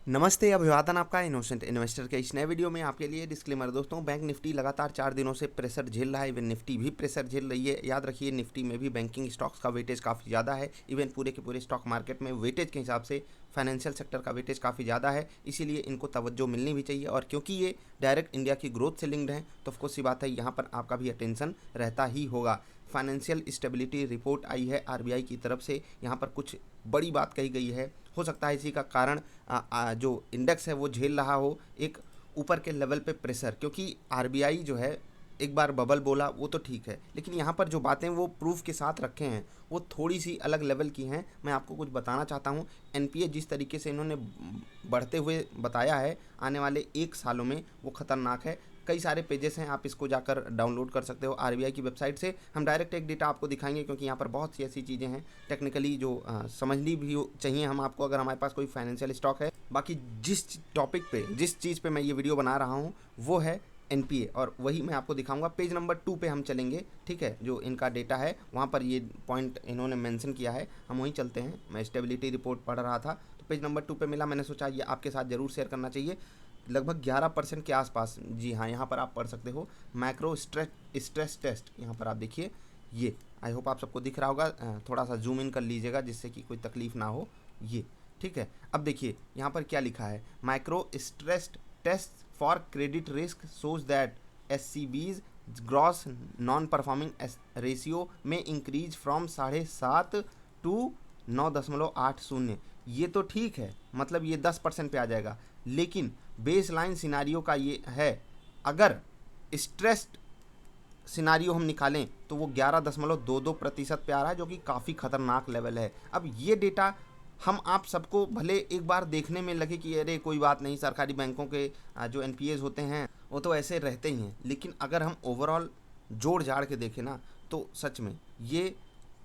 नमस्ते, अभिवादन आपका इनोसेंट इन्वेस्टर के इस नए वीडियो में आपके लिए डिस्क्लेमर। दोस्तों, बैंक निफ्टी लगातार 4 दिनों से प्रेशर झेल रहा है। इवन निफ्टी भी प्रेशर झेल रही है। याद रखिए, निफ्टी में भी बैंकिंग स्टॉक्स का वेटेज काफ़ी ज़्यादा है। इवन पूरे के पूरे स्टॉक मार्केट में वेटेज के हिसाब से फाइनेंशियल सेक्टर का वेटेज काफ़ी ज़्यादा है, इसीलिए इनको तवज्जो मिलनी भी चाहिए। और क्योंकि ये डायरेक्ट इंडिया की ग्रोथ से लिंक्ड हैं, तो ऑफकोर्स सी बात है, यहाँ पर आपका भी अटेंशन रहता ही होगा। फाइनेंशियल स्टेबिलिटी रिपोर्ट आई है आरबीआई की तरफ से। यहाँ पर कुछ बड़ी बात कही गई है। हो सकता है इसी का कारण जो इंडेक्स है वो झेल रहा हो एक ऊपर के लेवल पे प्रेशर, क्योंकि आरबीआई जो है एक बार बबल बोला वो तो ठीक है, लेकिन यहाँ पर जो बातें वो प्रूफ के साथ रखे हैं वो थोड़ी सी अलग लेवल की हैं। मैं आपको कुछ बताना चाहता हूँ। एनपीए जिस तरीके से इन्होंने बढ़ते हुए बताया है आने वाले 1 सालों में, वो ख़तरनाक है। कई सारे पेजेस हैं, आप इसको जाकर डाउनलोड कर सकते हो आरबीआई की वेबसाइट से। हम डायरेक्ट एक डेटा आपको दिखाएंगे, क्योंकि यहाँ पर बहुत सी ऐसी चीज़ें हैं टेक्निकली जो समझनी भी चाहिए हम आपको, अगर हमारे पास कोई फाइनेंशियल स्टॉक है। बाकी जिस टॉपिक पे, जिस चीज़ पे मैं ये वीडियो बना रहा हूँ वो है एनपीए, और वही मैं आपको दिखाऊंगा। पेज नंबर 2 पे हम चलेंगे, ठीक है। जो इनका डेटा है वहाँ पर ये पॉइंट इन्होंने मेंशन किया है, हम वहीं चलते हैं। मैं स्टेबिलिटी रिपोर्ट पढ़ रहा था तो पेज नंबर 2 पे मिला, मैंने सोचा ये आपके साथ ज़रूर शेयर करना चाहिए। लगभग 11% के आसपास, जी हाँ, यहाँ पर आप पढ़ सकते हो मैक्रो स्ट्रेस टेस्ट। यहाँ पर आप देखिए, ये आई होप आप सबको दिख रहा होगा। थोड़ा सा जूम इन कर लीजिएगा जिससे कि कोई तकलीफ ना हो। ये ठीक है। अब देखिए यहाँ पर क्या लिखा है, micro stress test for credit risk shows that SCBs gross non performing ratio में इंक्रीज फ्रॉम 7.5 टू 9.80। ये तो ठीक है, मतलब ये 10% पे आ जाएगा, लेकिन बेस लाइन सिनारियो का ये है, अगर स्ट्रेस्ड सिनारियो हम निकालें तो वो 11.22% पे आ रहा है, जो कि काफ़ी खतरनाक लेवल है। अब ये डेटा हम आप सबको भले एक बार देखने में लगे कि अरे कोई बात नहीं, सरकारी बैंकों के जो एनपीएज होते हैं वो तो ऐसे रहते ही हैं, लेकिन अगर हम ओवरऑल जोड़ जाड़ के देखें ना, तो सच में ये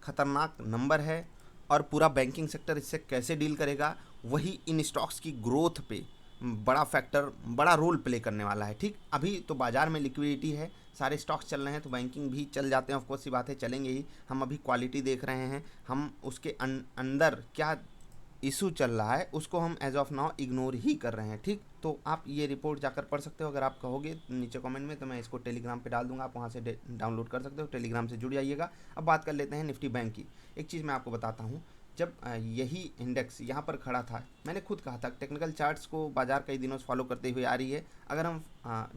खतरनाक नंबर है। और पूरा बैंकिंग सेक्टर इससे कैसे डील करेगा, वही इन स्टॉक्स की ग्रोथ पे बड़ा फैक्टर, बड़ा रोल प्ले करने वाला है। ठीक, अभी तो बाजार में लिक्विडिटी है, सारे स्टॉक्स चल रहे हैं, तो बैंकिंग भी चल जाते हैं, ऑफकोर्स सी बात है, चलेंगे ही। हम अभी क्वालिटी देख रहे हैं, हम उसके अंदर क्या इशू चल रहा है उसको हम एज ऑफ नाउ इग्नोर ही कर रहे हैं। ठीक, तो आप ये रिपोर्ट जाकर पढ़ सकते हो। अगर आप कहोगे नीचे कमेंट में तो मैं इसको टेलीग्राम पे डाल दूंगा, आप वहाँ से डाउनलोड कर सकते हो, टेलीग्राम से जुड़ जाइएगा। अब बात कर लेते हैं निफ्टी बैंक की। एक चीज़ मैं आपको बताता हूँ, जब यही इंडेक्स यहाँ पर खड़ा था, मैंने खुद कहा था टेक्निकल चार्ट्स को बाजार कई दिनों से फॉलो करते हुए आ रही है। अगर हम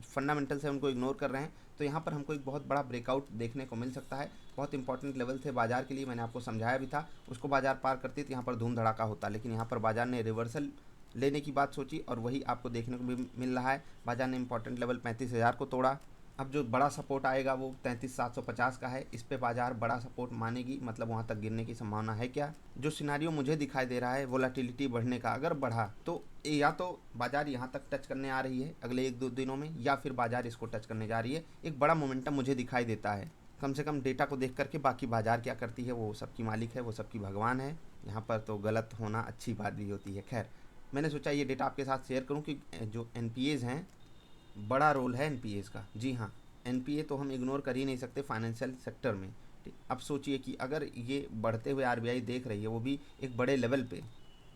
फंडामेंटल से उनको इग्नोर कर रहे हैं तो यहाँ पर हमको एक बहुत बड़ा ब्रेकआउट देखने को मिल सकता है। बहुत इंपॉर्टेंट लेवल थे बाजार के लिए, मैंने आपको समझाया भी था। उसको बाजार पार करती तो यहाँ पर धूम धड़ाका होता, लेकिन यहाँ पर बाजार ने रिवर्सल लेने की बात सोची, और वही आपको देखने को भी मिल रहा है। बाजार ने इंपॉर्टेंट लेवल 35,000 को तोड़ा। अब जो बड़ा सपोर्ट आएगा वो 33,750 का है, इस पे बाजार बड़ा सपोर्ट मानेगी, मतलब वहाँ तक गिरने की संभावना है क्या। जो सिनारियो मुझे दिखाई दे रहा है वोलेटिलिटी बढ़ने का, अगर बढ़ा तो या तो बाजार यहाँ तक टच करने आ रही है अगले 1-2 दिनों में, या फिर बाजार इसको टच करने जा रही है। एक बड़ा मोमेंटम मुझे दिखाई देता है, कम से कम डेटा को देख करके। बाकी बाजार क्या करती है वो सबकी मालिक है, वो सबकी भगवान है। यहाँ पर तो गलत होना अच्छी बात भी होती है। खैर, मैंने सोचा ये डेटा आपके साथ शेयर करूँ कि जो एनपीएज हैं, बड़ा रोल है एनपीएज का। जी हाँ, एनपीए तो हम इग्नोर कर ही नहीं सकते फाइनेंशियल सेक्टर में। ठीक, अब सोचिए कि अगर ये बढ़ते हुए आरबीआई देख रही है, वो भी एक बड़े लेवल पे,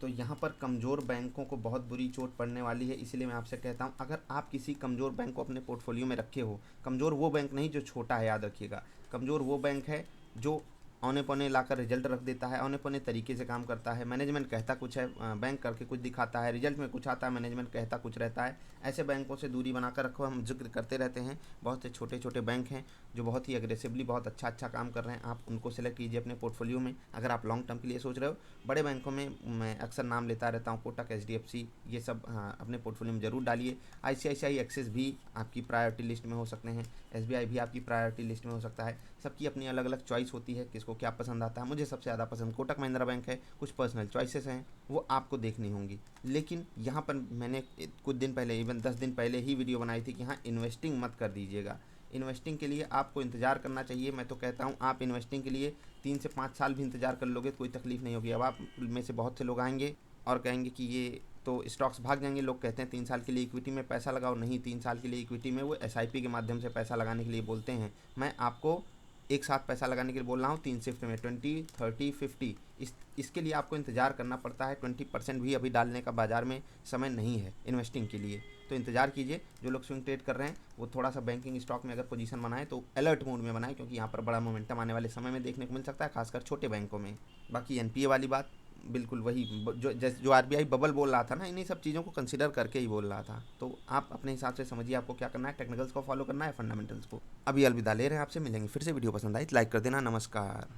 तो यहाँ पर कमज़ोर बैंकों को बहुत बुरी चोट पड़ने वाली है। इसलिए मैं आपसे कहता हूँ, अगर आप किसी कमज़ोर बैंक को अपने पोर्टफोलियो में रखे हो, कमज़ोर वो बैंक नहीं जो छोटा है, याद रखिएगा, कमज़ोर वो बैंक है जो औने पौने लाकर रिजल्ट रख देता है, औने पौने तरीके से काम करता है। मैनेजमेंट कहता कुछ है, बैंक करके कुछ दिखाता है, रिजल्ट में कुछ आता है, मैनेजमेंट कहता कुछ रहता है। ऐसे बैंकों से दूरी बनाकर रखो। हम जिक्र करते रहते हैं, बहुत से छोटे छोटे बैंक हैं जो बहुत ही अग्रेसिवली बहुत अच्छा काम कर रहे हैं, आप उनको सेलेक्ट कीजिए अपने पोर्टफोलियो में, अगर आप लॉन्ग टर्म के लिए सोच रहे हो। बड़े बैंकों में मैं अक्सर नाम लेता रहता हूँ, कोटक, एचडीएफसी, ये सब अपने पोर्टफोलियो में ज़रूर डालिए। आईसीआईसीआई एक्सिस भी आपकी प्रायोरिटी लिस्ट में हो सकते हैं, एसबीआई भी आपकी प्रायोरिटी लिस्ट में हो सकता है। सबकी अपनी अलग अलग चॉइस होती है, किसको क्या पसंद आता है। मुझे सबसे ज़्यादा पसंद कोटक महिंद्रा बैंक है, कुछ पर्सनल चॉइसेस हैं वो आपको देखनी होंगी। लेकिन यहाँ पर मैंने कुछ दिन पहले, इवन 10 दिन पहले ही वीडियो बनाई थी कि हाँ, इन्वेस्टिंग मत कर दीजिएगा। इन्वेस्टिंग के लिए आपको इंतज़ार करना चाहिए। मैं तो कहता हूँ आप इन्वेस्टिंग के लिए 3 से 5 साल भी इंतज़ार कर लोगे तो कोई तकलीफ़ नहीं होगी। अब आप में से बहुत से लोग आएंगे और कहेंगे कि ये तो स्टॉक्स भाग जाएंगे। लोग कहते हैं 3 साल के लिए इक्विटी में पैसा लगाओ, नहीं, 3 साल के लिए इक्विटी में वो एसआईपी के माध्यम से पैसा लगाने के लिए बोलते हैं। मैं आपको एक साथ पैसा लगाने के लिए बोल रहा हूँ 3 शिफ्ट में 20, 30, 50 इसके लिए आपको इंतज़ार करना पड़ता है। 20% भी अभी डालने का बाज़ार में समय नहीं है इन्वेस्टिंग के लिए, तो इंतज़ार कीजिए। जो लोग स्विंग ट्रेड कर रहे हैं वो थोड़ा सा बैंकिंग स्टॉक में अगर पोजीशन बनाए तो अलर्ट मोड में बनाए, क्योंकि यहाँ पर बड़ा मोमेंटम आने वाले समय में देखने को मिल सकता है, खासकर छोटे बैंकों में। बाकी एनपीए वाली बात बिल्कुल वही जो आरबीआई बबल बोल रहा था ना, इन्हीं सब चीज़ों को कंसिडर करके ही बोल रहा था। तो आप अपने हिसाब से समझिए आपको क्या करना है, टेक्निकल्स को फॉलो करना है, फंडामेंटल्स को। अभी अलविदा ले रहे हैं आपसे, मिलेंगे फिर से। वीडियो पसंद आई तो लाइक कर देना। नमस्कार।